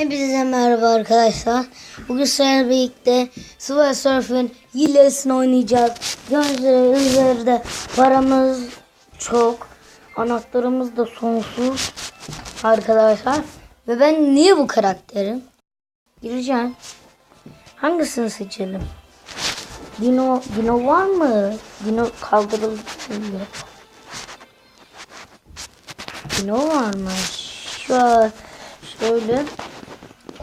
Hepinize merhaba arkadaşlar. Bugün sizlerle birlikte Subway Surf'ın hilesini oynayacağız. Gördüğünüz üzere paramız çok. Anahtarımız da sonsuz arkadaşlar. Ve ben niye bu karakterim? Gireceğim. Hangisini seçelim? Dino var mı? Dino kaldırıldı. Dino var mı? Şöyle.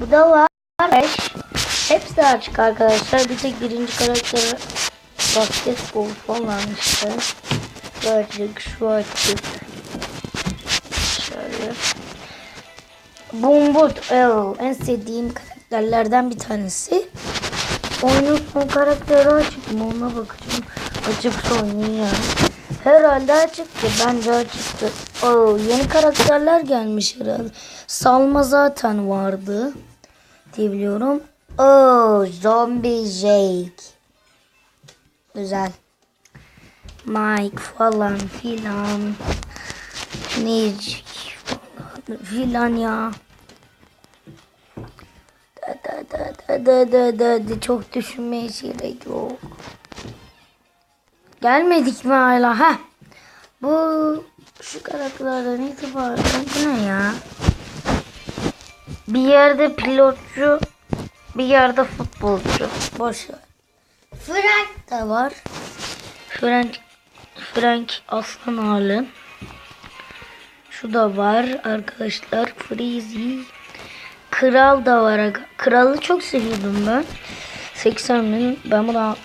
Bu da var. 5. Hepsi açık arkadaşlar. Bir tek birinci karakteri basketbol falan işte. Şu açık, şu açık. Şöyle. Bombot en sevdiğim karakterlerden bir tanesi. Oyunun son karakteri açık mı? Ona bakacağım. Açıksa oynayacağım. Herhalde açıktı. Bence açıktı. Yeni karakterler gelmiş herhalde. Salma zaten vardı diye biliyorum. Zombie Jake. Güzel. Mike falan filan. Nick falan filan ya. Çok düşünmeye gerek yok. Gelmedik mi hala? Ha. Şu karakterlerden itibaren bu ne ya? Bir yerde pilotçu, bir yerde futbolcu. Boş ver. Frank da var. Frank aslan hali. Şu da var arkadaşlar. Freezy. Kral da var. Kralı çok seviyordum ben. 80.000. Ben bunu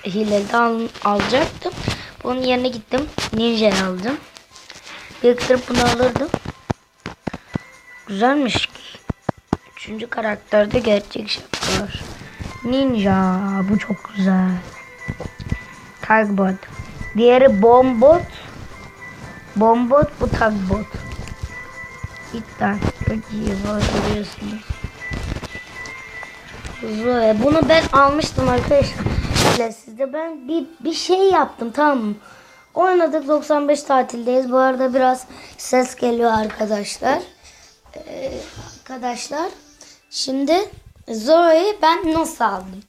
hileden alacaktım. Bunun yerine gittim. Ninja aldım. Biriktirip bunu alırdım. Güzelmiş. Üçüncü karakterde gerçek şapka var. Ninja. Bu çok güzel. Tagbot. Diğeri bombot. Bombot, bu tagbot. İtten. Çok iyi var, görüyorsunuz. Bunu ben almıştım arkadaşlar. Sizde ben bir şey yaptım, tamam mı? Oynadık, 95 tatildeyiz. Bu arada biraz ses geliyor arkadaşlar. Şimdi Zoe'yi ben nasıl aldım?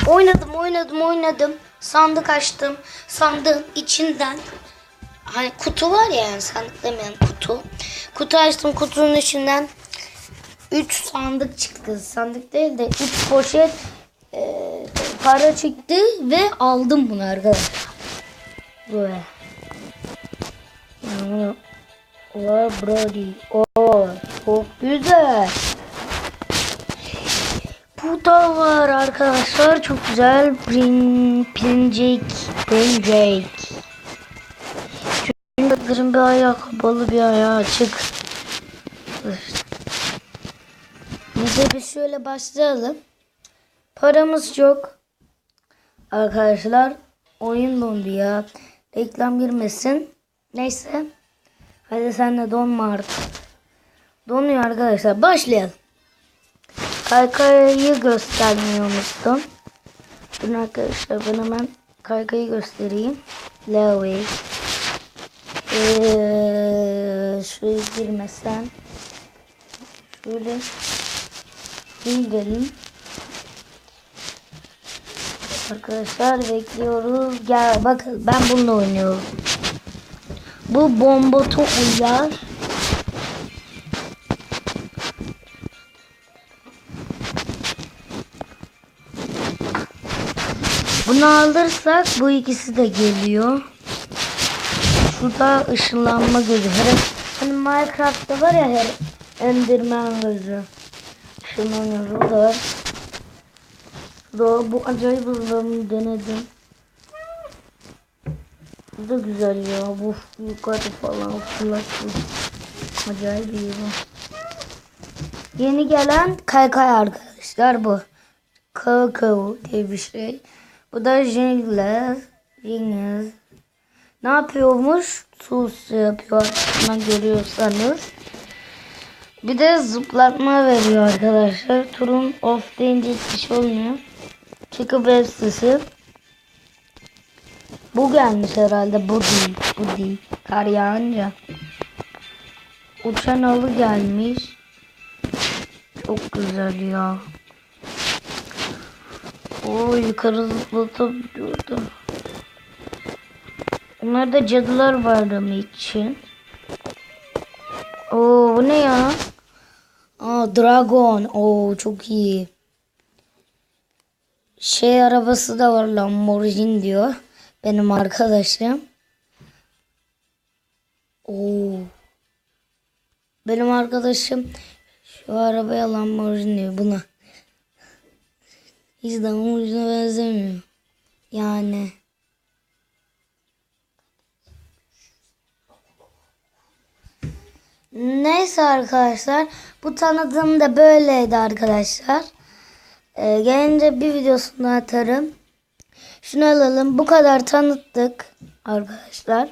Oynadım. Sandık açtım. Sandığın içinden hani kutu var ya, yani sandık demeyen kutu. Kutu açtım, kutunun içinden 3 sandık çıktı. Sandık değil de 3 poşet para çıktı ve aldım bunu arkadaşlar. Böyle. Var Brody. Çok güzel. Bu da var arkadaşlar. Çok güzel. Prinjake. Çünkü bir ayağı kapalı, bir ayağı açık. Neyse biz şöyle başlayalım. Paramız çok. Arkadaşlar oyun dondu ya. Reklam girmesin. Neyse. Hadi sen de donma artık. Donuyor arkadaşlar. Başlayalım. Kaykayı göstermeyi unuttum. Dur arkadaşlar, ben hemen kaykayı göstereyim. Lewy. Şuraya girmesen. Şöyle gidelim. Arkadaşlar bekliyoruz. Gel bakın, ben bununla oynuyorum. Bu bombotu uyar. Bunu alırsak bu ikisi de geliyor. Şurada ışınlanma gözü. Hani Minecraft'ta var ya, Enderman gözü. Işınlanıyor. O da var. Bu acayip hızlarını denedim. Bu da güzel ya. Bu yukarı falan fırlatıyor. Acayip iyi bu. Yeni gelen kaykay arkadaşlar bu. Kakao diye bir şey. Bu da Jingles. Ne yapıyormuş? Sus yapıyor. Bunu görüyorsanız. Bir de zıplatma veriyor arkadaşlar. Turun off deyince hiçbir şey olmuyor. Çıkıp web sitesi. Bu gelmiş herhalde. Bu değil. Kar yağınca. Uçan alı gelmiş. Çok güzel ya. Oo, yukarı zıplatabiliyordu. Bunlarda cadılar bayramı için. Oo, bu ne ya? Aa, dragon. Oo, çok iyi. Şey arabası da var, Lamborghini diyor. Benim arkadaşım. Oo. Benim arkadaşım şu arabaya Lamborghini diyor, buna. Hiç Lamborghini'ne benzemiyor. Yani. Neyse arkadaşlar. Bu tanıdığım da böyleydi arkadaşlar. Gelince bir videosunu atarım. Şunu alalım. Bu kadar tanıttık arkadaşlar.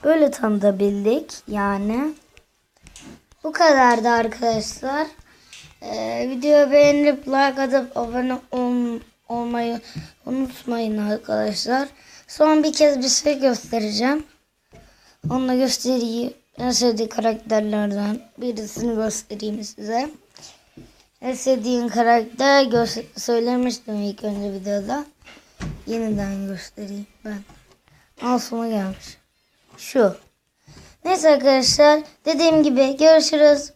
Böyle tanıtabildik yani. Bu kadardı arkadaşlar. Videoyu beğenip like atıp abone olmayı unutmayın arkadaşlar. Son bir kez bir şey göstereceğim. Onu da göstereyim. En sevdiğim karakterlerden birisini göstereyim size. En sevdiğim karakter söylemiştim ilk önce videoda. Yeniden göstereyim ben. Alsoma gelmiş. Şu. Neyse arkadaşlar, dediğim gibi görüşürüz.